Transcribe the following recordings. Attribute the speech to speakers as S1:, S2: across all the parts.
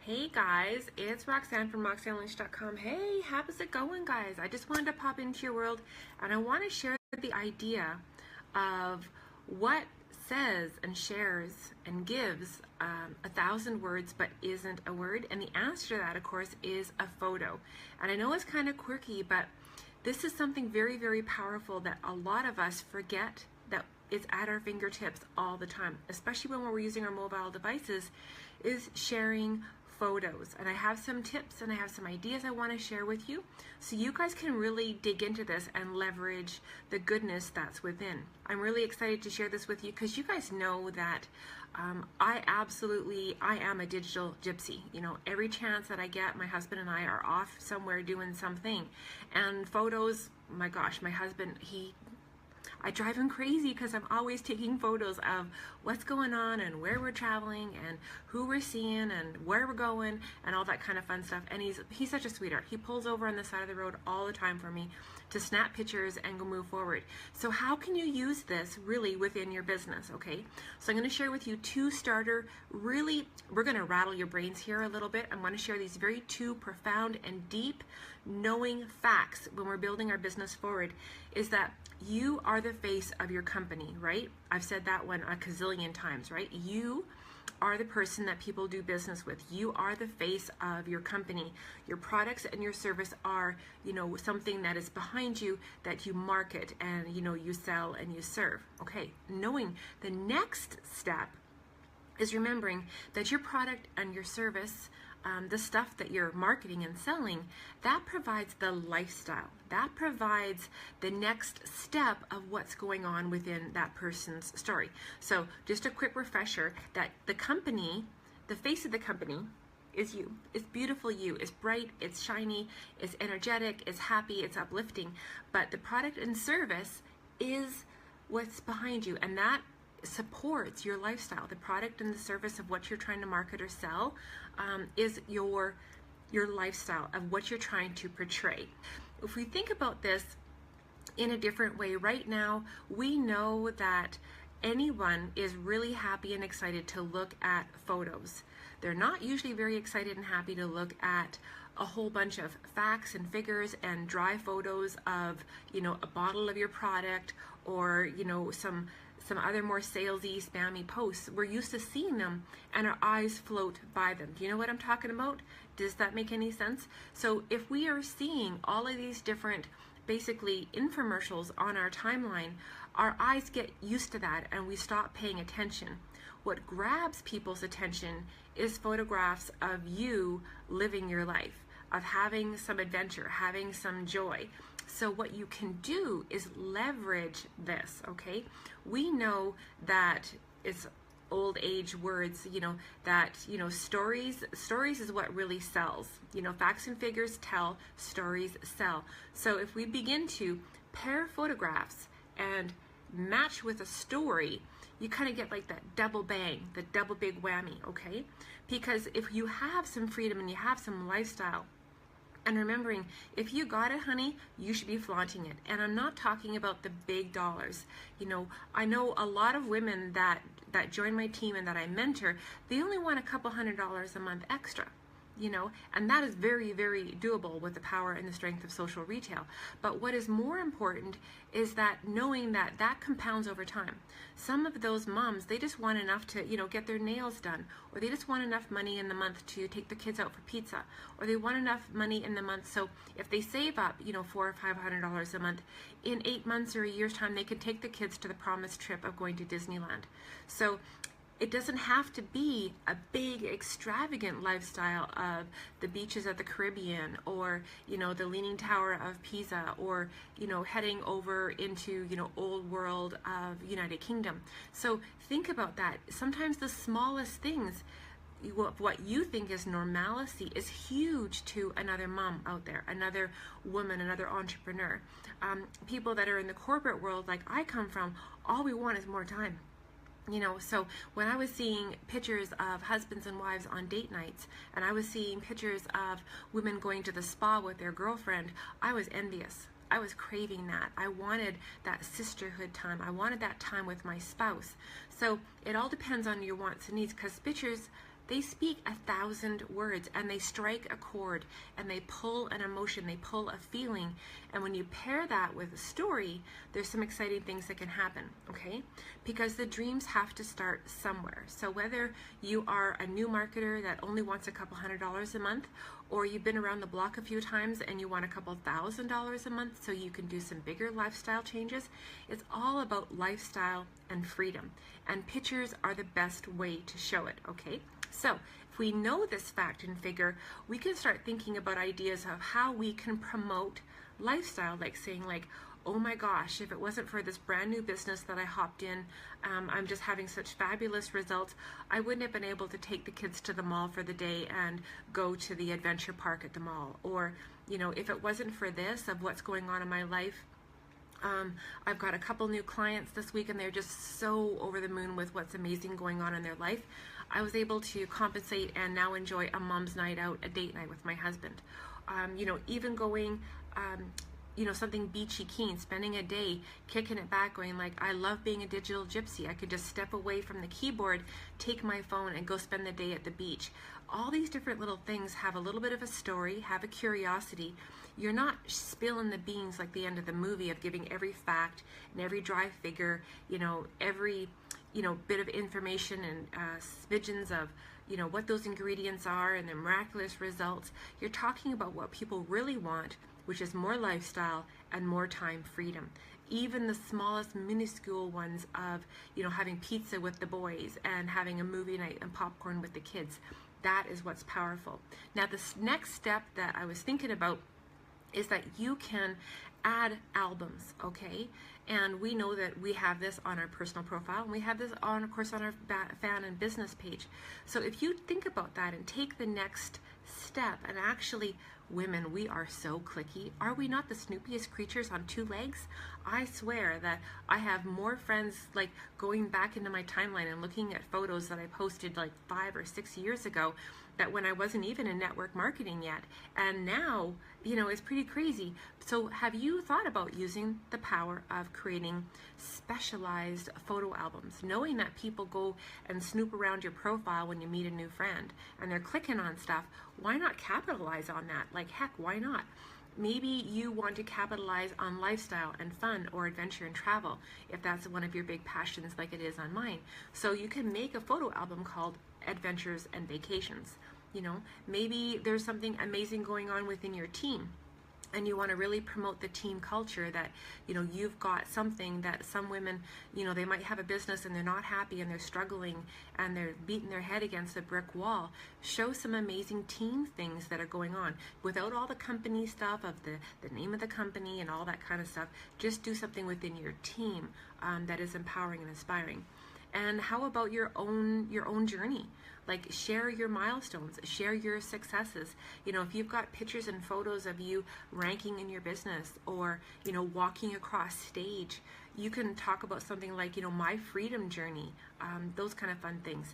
S1: Hey guys, it's Roxanne from RoxanneLynch.com. Hey, how's it going, guys? I just wanted to pop into your world and I want to share the idea of what says and shares and gives 1,000 words but isn't a word. And the answer to that, of course, is a photo. And I know it's kind of quirky, but this is something very, very powerful that a lot of us forget that is at our fingertips all the time, especially when we're using our mobile devices, is sharing photos. And I have some tips and I have some ideas I want to share with you so you guys can really dig into this and leverage the goodness that's within. I'm really excited to share this with you because you guys know that I am a digital gypsy. You know, every chance that I get, my husband and I are off somewhere doing something. And photos, my gosh, my husband, I drive him crazy because I'm always taking photos of what's going on and where we're traveling and who we're seeing and where we're going and all that kind of fun stuff. And he's such a sweetheart. He pulls over on the side of the road all the time for me to snap pictures and go move forward. So how can you use this really within your business, okay? So I'm going to share with you two starter, really, we're going to rattle your brains here a little bit. I'm going to share these very two profound and deep knowing facts when we're building our business forward, is that you are the face of your company, right? I've said that one a gazillion times, right? You are the person that people do business with. You are the face of your company. Your products and your service are, something that is behind you that you market and, you sell and you serve. Okay, knowing the next step is remembering that your product and your service, the stuff that you're marketing and selling, that provides the lifestyle. That provides the next step of what's going on within that person's story. So just a quick refresher that the company, the face of the company is you. It's beautiful you. It's bright, it's shiny, it's energetic, it's happy, it's uplifting. But the product and service is what's behind you, and that supports your lifestyle. The product and the service of what you're trying to market or sell is your lifestyle of what you're trying to portray. If we think about this in a different way, right now we know that anyone is really happy and excited to look at photos. They're not usually very excited and happy to look at a whole bunch of facts and figures and dry photos of, a bottle of your product or, some other more salesy, spammy posts. We're used to seeing them and our eyes float by them. Do you know what I'm talking about? Does that make any sense? So if we are seeing all of these different, basically, infomercials on our timeline, our eyes get used to that and we stop paying attention. What grabs people's attention is photographs of you living your life, of having some adventure, having some joy. So what you can do is leverage this, okay? We know that it's old age words, that, stories is what really sells. Facts and figures tell, stories sell. So if we begin to pair photographs and match with a story, you kind of get like that double bang, the double big whammy, okay? Because if you have some freedom and you have some lifestyle, and remembering, if you got it, honey, you should be flaunting it. And I'm not talking about the big dollars. I know a lot of women that join my team and that I mentor, they only want a couple $100s a month extra. And that is very, very doable with the power and the strength of social retail. But what is more important is that knowing that that compounds over time. Some of those moms, they just want enough to, get their nails done, or they just want enough money in the month to take the kids out for pizza, or they want enough money in the month. So if they save up, $400 or $500 a month, in 8 months or a year's time, they can take the kids to the promised trip of going to Disneyland. So it doesn't have to be a big, extravagant lifestyle of the beaches of the Caribbean or, the Leaning Tower of Pisa or, heading over into, old world of United Kingdom. So think about that. Sometimes the smallest things, what you think is normalcy, is huge to another mom out there, another woman, another entrepreneur. People that are in the corporate world like I come from, all we want is more time. So when I was seeing pictures of husbands and wives on date nights, and I was seeing pictures of women going to the spa with their girlfriend, I was envious. I was craving that. I wanted that sisterhood time. I wanted that time with my spouse. So it all depends on your wants and needs, because they speak 1,000 words, and they strike a chord, and they pull an emotion, they pull a feeling. And when you pair that with a story, there's some exciting things that can happen, okay? Because the dreams have to start somewhere. So whether you are a new marketer that only wants a couple $100 a month, or you've been around the block a few times and you want a couple $1,000s a month so you can do some bigger lifestyle changes, it's all about lifestyle and freedom. And pictures are the best way to show it, okay? So if we know this fact and figure, we can start thinking about ideas of how we can promote lifestyle, like saying like, oh my gosh, if it wasn't for this brand new business that I hopped in, I'm just having such fabulous results, I wouldn't have been able to take the kids to the mall for the day and go to the adventure park at the mall. Or, you know, if it wasn't for this, of what's going on in my life, I've got a couple new clients this week and they're just so over the moon with what's amazing going on in their life. I was able to compensate and now enjoy a mom's night out, a date night with my husband. You know, even going, you know, something beachy keen, spending a day kicking it back, going like, I love being a digital gypsy. I could just step away from the keyboard, take my phone and go spend the day at the beach. All these different little things have a little bit of a story, have a curiosity. You're not spilling the beans like the end of the movie of giving every fact and every dry figure, you know, every, you know, bit of information and smidgens of, you know, what those ingredients are and the miraculous results. You're talking about what people really want, which is more lifestyle and more time freedom. Even the smallest minuscule ones of, you know, having pizza with the boys and having a movie night and popcorn with the kids. That is what's powerful. Now, this next step that I was thinking about is that you can add albums, okay? And we know that we have this on our personal profile, and we have this on, of course, on our fan and business page. So if you think about that and take the next step, and actually, women, we are so cliquey. Are we not the snoopiest creatures on two legs? I swear that I have more friends like going back into my timeline and looking at photos that I posted like 5 or 6 years ago, that when I wasn't even in network marketing yet. And now, you know, it's pretty crazy. So have you thought about using the power of creating specialized photo albums, knowing that people go and snoop around your profile when you meet a new friend and they're clicking on stuff? Why not capitalize on that? Like, heck, why not? Maybe you want to capitalize on lifestyle and fun or adventure and travel, if that's one of your big passions like it is on mine. So you can make a photo album called Adventures and Vacations. You know, maybe there's something amazing going on within your team and you want to really promote the team culture, that, you know, you've got something that some women, you know, they might have a business and they're not happy and they're struggling and they're beating their head against a brick wall. Show some amazing team things that are going on without all the company stuff of the name of the company and all that kind of stuff. Just do something within your team that is empowering and inspiring. And how about your own journey? Like, share your milestones, share your successes. You know, if you've got pictures and photos of you ranking in your business, or, you know, walking across stage, you can talk about something like, you know, my freedom journey, those kind of fun things.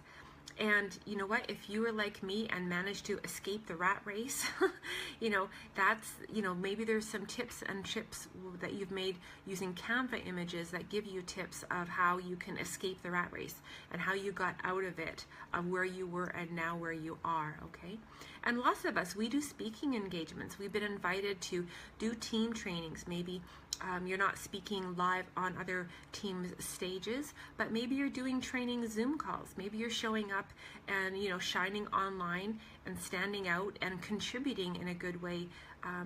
S1: And you know what, if you were like me and managed to escape the rat race, you know, that's, you know, maybe there's some tips and trips that you've made using Canva images that give you tips of how you can escape the rat race and how you got out of it, of where you were and now where you are, okay? And lots of us, we do speaking engagements. We've been invited to do team trainings. Maybe you're not speaking live on other teams' stages, but maybe you're doing training Zoom calls. Maybe you're showing up and, you know, shining online and standing out and contributing in a good way.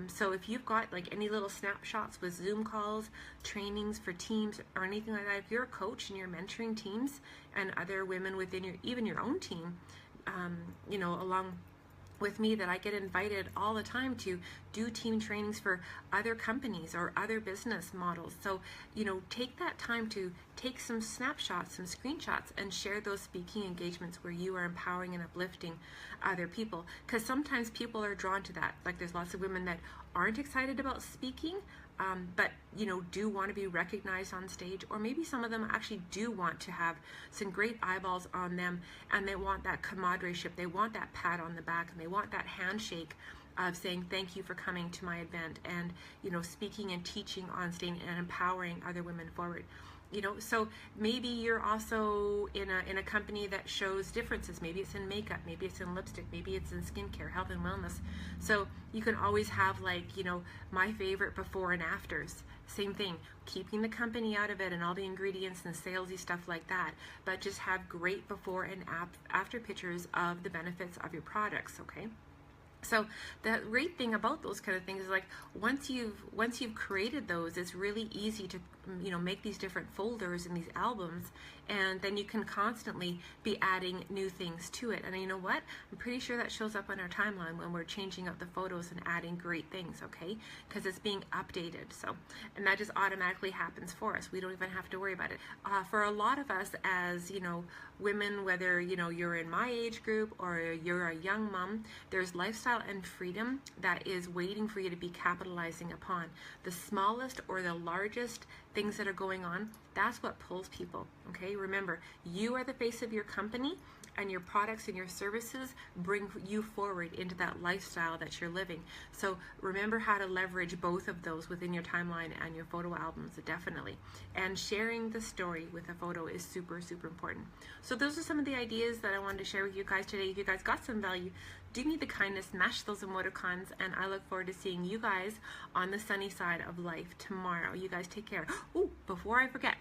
S1: So if you've got like any little snapshots with Zoom calls, trainings for teams, or anything like that, if you're a coach and you're mentoring teams and other women within even your own team, you know, along with me, that I get invited all the time to do team trainings for other companies or other business models. So, you know, take that time to take some snapshots, some screenshots, and share those speaking engagements where you are empowering and uplifting other people. Because sometimes people are drawn to that. Like, there's lots of women that aren't excited about speaking, but, you know, do want to be recognized on stage, or maybe some of them actually do want to have some great eyeballs on them, and they want that camaraderie-ship, they want that pat on the back, and they want that handshake of saying thank you for coming to my event, and, you know, speaking and teaching on stage and empowering other women forward. So maybe you're also in a company that shows differences. Maybe it's in makeup, maybe it's in lipstick, maybe it's in skincare, health and wellness. So you can always have my favorite before and afters. Same thing, keeping the company out of it and all the ingredients and salesy stuff like that, but just have great before and after pictures of the benefits of your products, okay? So the great thing about those kind of things is once you've created those, it's really easy to make these different folders and these albums, and then you can constantly be adding new things to it. And you know what? I'm pretty sure that shows up on our timeline when we're changing up the photos and adding great things, okay? Because it's being updated. So, and that just automatically happens for us. We don't even have to worry about it. For a lot of us as women, whether you're in my age group or you're a young mom, there's lifestyle and freedom that is waiting for you to be capitalizing upon. The smallest or the largest things that are going on, that's what pulls people, okay? Remember, you are the face of your company, and your products and your services bring you forward into that lifestyle that you're living. So remember how to leverage both of those within your timeline and your photo albums, definitely. And sharing the story with a photo is super, super important. So those are some of the ideas that I wanted to share with you guys today. If you guys got some value, do me the kindness, smash those emoticons, and I look forward to seeing you guys on the sunny side of life tomorrow. You guys take care. Oh, before I forget,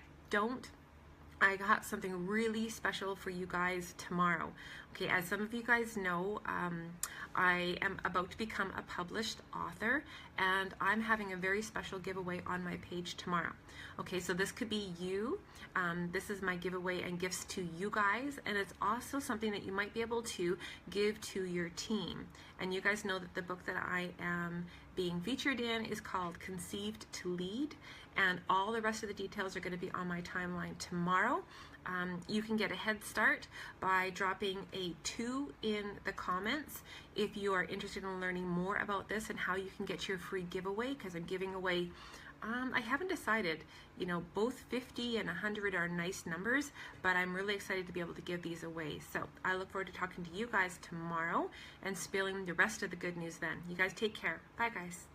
S1: I got something really special for you guys tomorrow. Okay, as some of you guys know, I am about to become a published author, and I'm having a very special giveaway on my page tomorrow. Okay, so this could be you. This is my giveaway and gifts to you guys, and it's also something that you might be able to give to your team. And you guys know that the book that I am being featured in is called Conceived to Lead, and all the rest of the details are going to be on my timeline tomorrow. You can get a head start by dropping a 2 in the comments if you are interested in learning more about this and how you can get your free giveaway, because I'm giving away, I haven't decided, both 50 and 100 are nice numbers, but I'm really excited to be able to give these away. So I look forward to talking to you guys tomorrow and spilling the rest of the good news then. You guys take care. Bye, guys.